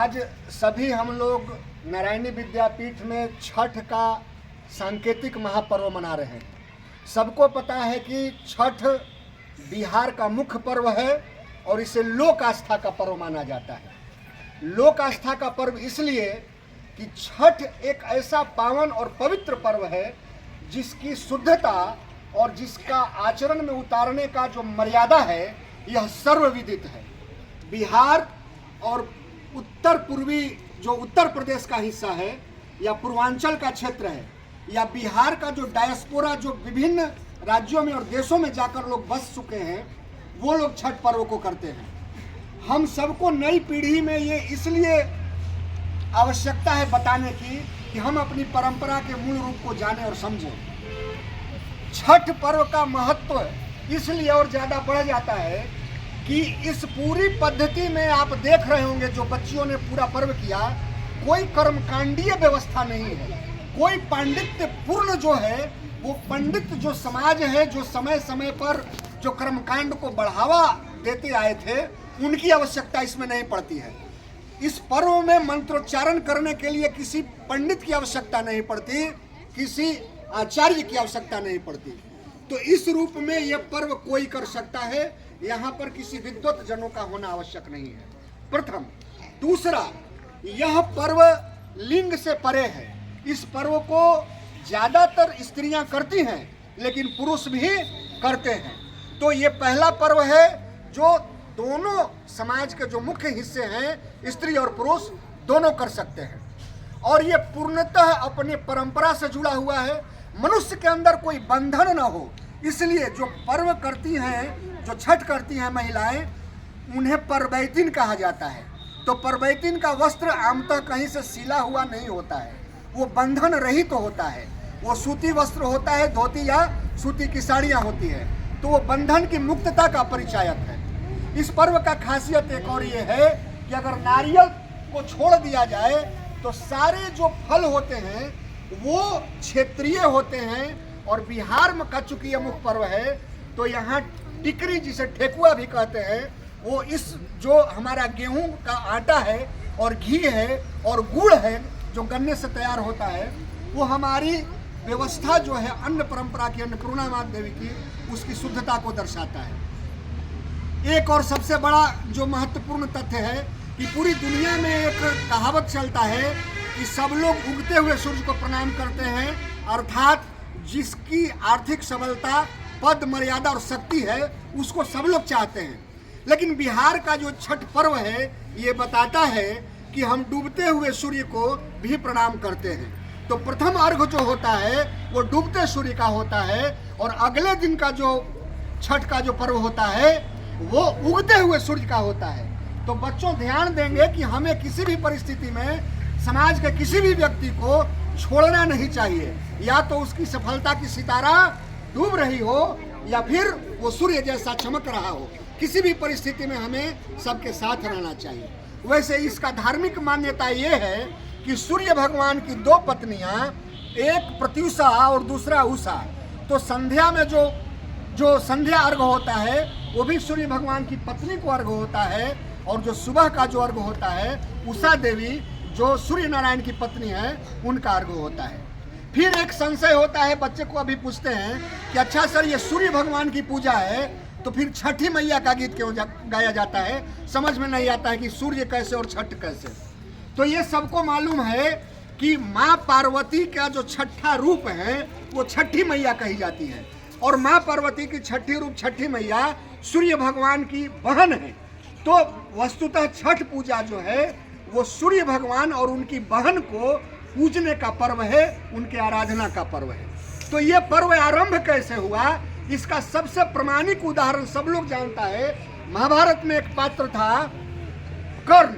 आज सभी हम लोग नारायणी विद्यापीठ में छठ का सांकेतिक महापर्व मना रहे हैं। सबको पता है कि छठ बिहार का मुख्य पर्व है और इसे लोक आस्था का पर्व माना जाता है। लोक आस्था का पर्व इसलिए कि छठ एक ऐसा पावन और पवित्र पर्व है जिसकी शुद्धता और जिसका आचरण में उतारने का जो मर्यादा है यह सर्वविदित है। बिहार और उत्तर पूर्वी जो उत्तर प्रदेश का हिस्सा है या पूर्वांचल का क्षेत्र है या बिहार का जो डायस्पोरा जो विभिन्न राज्यों में और देशों में जाकर लोग बस चुके हैं वो लोग छठ पर्व को करते हैं। हम सबको नई पीढ़ी में ये इसलिए आवश्यकता है बताने की कि हम अपनी परंपरा के मूल रूप को जानें और समझें। छठ पर्व का महत्व इसलिए और ज़्यादा बढ़ जाता है कि इस पूरी पद्धति में आप देख रहे होंगे जो बच्चियों ने पूरा पर्व किया, कोई कर्मकांडीय व्यवस्था नहीं है, कोई पांडित्य पूर्ण जो है वो पंडित जो समाज है जो समय समय पर जो कर्मकांड को बढ़ावा देते आए थे उनकी आवश्यकता इसमें नहीं पड़ती है। इस पर्व में मंत्रोच्चारण करने के लिए किसी पंडित की आवश्यकता नहीं पड़ती, किसी आचार्य की आवश्यकता नहीं पड़ती। तो इस रूप में यह पर्व कोई कर सकता है, यहाँ पर किसी विद्वत जनों का होना आवश्यक नहीं है। प्रथम। दूसरा, यह पर्व लिंग से परे है। इस पर्व को ज्यादातर स्त्रियां करती हैं लेकिन पुरुष भी करते हैं। तो ये पहला पर्व है जो दोनों समाज के जो मुख्य हिस्से हैं स्त्री और पुरुष दोनों कर सकते हैं और ये पूर्णतः अपने परंपरा से जुड़ा हुआ है। मनुष्य के अंदर कोई बंधन न हो इसलिए जो पर्व करती हैं, जो छठ करती हैं महिलाएं, उन्हें परबैतिन कहा जाता है। तो परबैतिन का वस्त्र आमतः कहीं से सिला हुआ नहीं होता है, वो बंधन रहित तो होता है। वो सूती वस्त्र होता है, धोती या सूती की साड़ियाँ होती है, तो वो बंधन की मुक्तता का परिचायक है। इस पर्व का खासियत एक और ये है कि अगर नारियल को छोड़ दिया जाए तो सारे जो फल होते हैं वो क्षेत्रीय होते हैं। और बिहार में का चूंकि यह मुख्य पर्व है तो यहाँ टिकरी जिसे ठेकुआ भी कहते हैं, वो इस जो हमारा गेहूं का आटा है और घी है और गुड़ है जो गन्ने से तैयार होता है, वो हमारी व्यवस्था जो है अन्न परंपरा की, अन्नपूर्णा माता देवी की, उसकी शुद्धता को दर्शाता है। एक और सबसे बड़ा जो महत्वपूर्ण तथ्य है कि पूरी दुनिया में एक कहावत चलता है कि सब लोग उगते हुए सूर्य को प्रणाम करते हैं, अर्थात जिसकी आर्थिक सबलता, पद, मर्यादा और शक्ति है उसको सब लोग चाहते हैं। लेकिन बिहार का जो छठ पर्व है ये बताता है कि हम डूबते हुए सूर्य को भी प्रणाम करते हैं। तो प्रथम अर्घ जो होता है वो डूबते सूर्य का होता है और अगले दिन का जो छठ का जो पर्व होता है वो उगते हुए सूर्य का होता है। तो बच्चों ध्यान देंगे कि हमें किसी भी परिस्थिति में समाज के किसी भी व्यक्ति को छोड़ना नहीं चाहिए, या तो उसकी सफलता की सितारा डूब रही हो या फिर वो सूर्य जैसा चमक रहा हो। किसी भी परिस्थिति में हमें सबके साथ रहना चाहिए। वैसे इसका धार्मिक मान्यता ये है कि सूर्य भगवान की दो पत्नियां, एक प्रत्युषा और दूसरा उषा, तो संध्या में जो संध्या अर्घ होता है वो भी सूर्य भगवान की पत्नी को अर्घ होता है और जो सुबह का जो अर्घ होता है उषा देवी जो सूर्य नारायण की पत्नी है उनका अर्घ होता है। फिर एक संशय होता है, बच्चे को अभी पूछते हैं कि अच्छा सर ये सूर्य भगवान की पूजा है तो फिर छठी मैया का गीत क्यों गाया जाता है? समझ में नहीं आता है कि सूर्य कैसे और छठ कैसे। तो ये सबको मालूम है कि माँ पार्वती का जो छठा रूप है वो छठी मैया कही जाती है और माँ पार्वती की छठी रूप छठी मैया सूर्य भगवान की बहन है। तो वस्तुतः छठ पूजा जो है वो सूर्य भगवान और उनकी बहन को पूजने का पर्व है, उनके आराधना का पर्व है। तो ये पर्व आरंभ कैसे हुआ इसका सबसे प्रमाणिक उदाहरण सब लोग जानता है। महाभारत में एक पात्र था कर्ण।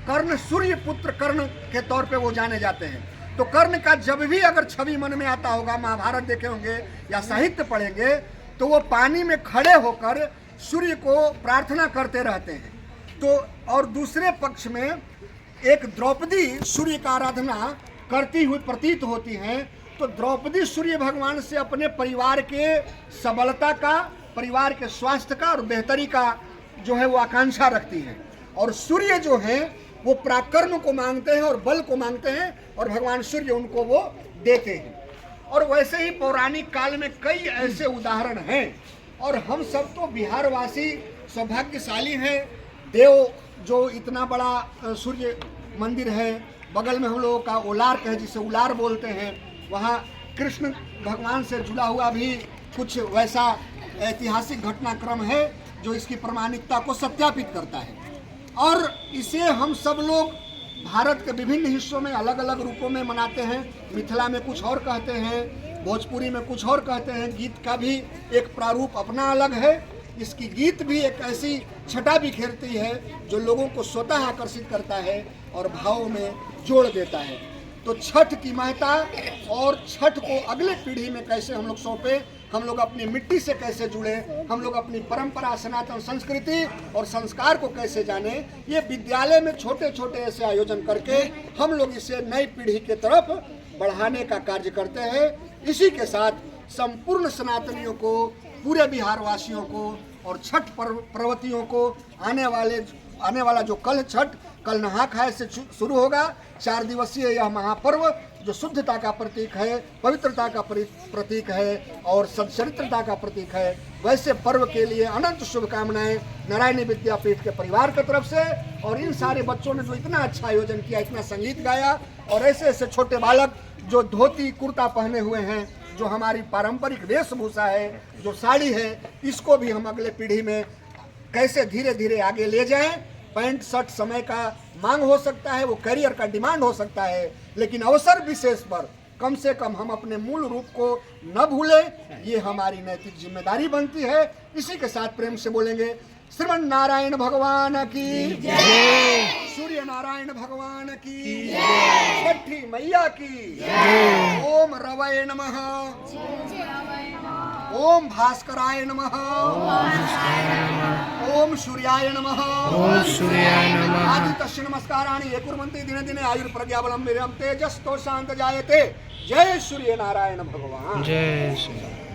कर्ण सूर्य पुत्र कर्ण के तौर पे वो जाने जाते हैं। तो कर्ण का जब भी अगर छवि मन में आता होगा, महाभारत देखे होंगे या साहित्य पढ़ेंगे, तो वो पानी में खड़े होकर सूर्य को प्रार्थना करते रहते हैं। तो और दूसरे पक्ष में एक द्रौपदी सूर्य का आराधना करती हुई प्रतीत होती हैं। तो द्रौपदी सूर्य भगवान से अपने परिवार के सबलता का, परिवार के स्वास्थ्य का और बेहतरी का जो है वो आकांक्षा रखती हैं और सूर्य जो है वो पराक्रम को मांगते हैं और बल को मांगते हैं, और भगवान सूर्य उनको वो देते हैं। और वैसे ही पौराणिक काल में कई ऐसे उदाहरण हैं, और हम सब तो बिहारवासी सौभाग्यशाली हैं। देव जो इतना बड़ा सूर्य मंदिर है, बगल में हम लोगों का उलार्क है जिसे उलार बोलते हैं, वहाँ कृष्ण भगवान से जुड़ा हुआ भी कुछ वैसा ऐतिहासिक घटनाक्रम है जो इसकी प्रामाणिकता को सत्यापित करता है। और इसे हम सब लोग भारत के विभिन्न हिस्सों में अलग अलग रूपों में मनाते हैं। मिथिला में कुछ और कहते हैं, भोजपुरी में कुछ और कहते हैं। गीत का भी एक प्रारूप अपना अलग है। इसकी गीत भी एक ऐसी छटा बिखेरती है जो लोगों को स्वतः आकर्षित करता है और भावों में जोड़ देता है। तो छठ की महत्ता और छठ को अगले पीढ़ी में कैसे हम लोग सौंपे, हम लोग अपनी मिट्टी से कैसे जुड़े, हम लोग अपनी परंपरा, सनातन संस्कृति और संस्कार को कैसे जाने, ये विद्यालय में छोटे छोटे ऐसे आयोजन करके हम लोग इसे नई पीढ़ी के तरफ बढ़ाने का कार्य करते हैं। इसी के साथ संपूर्ण सनातनियों को, पूरे बिहार वासियों को और छठ पर्वतियों को आने वाला जो कल नहा खाए से शुरू होगा, 4 दिवसीय यह महापर्व जो शुद्धता का प्रतीक है, पवित्रता का प्रतीक है और सच्चरित्रता का प्रतीक है, वैसे पर्व के लिए अनंत शुभकामनाएं नारायणी विद्यापीठ के परिवार की तरफ से। और इन सारे बच्चों ने जो इतना अच्छा आयोजन किया, इतना संगीत गाया, और ऐसे ऐसे छोटे बालक जो धोती कुर्ता पहने हुए हैं, जो हमारी पारंपरिक वेशभूषा है, जो साड़ी है, इसको भी हम अगले पीढ़ी में कैसे धीरे धीरे आगे ले जाएं। पैंट शर्ट समय का मांग हो सकता है, वो करियर का डिमांड हो सकता है, लेकिन अवसर विशेष पर कम से कम हम अपने मूल रूप को न भूलें, ये हमारी नैतिक जिम्मेदारी बनती है। इसी के साथ प्रेम से बोलेंगे श्रीमन नारायण भगवान की जय, सूर्य नारायण भगवान की जय, छठी मैया की जय। ओम रवये नमः, ओम भास्कराय नमः, ओम सूर्याय नमः, आदित्यस्य नमस्काराणि ये कुर्वन्ति दिने दिने आयुर्प्रज्ञाबलं वीर्यं तेजस्तो शान्त जायते। जय सूर्य नारायण भगवान, जय श्री।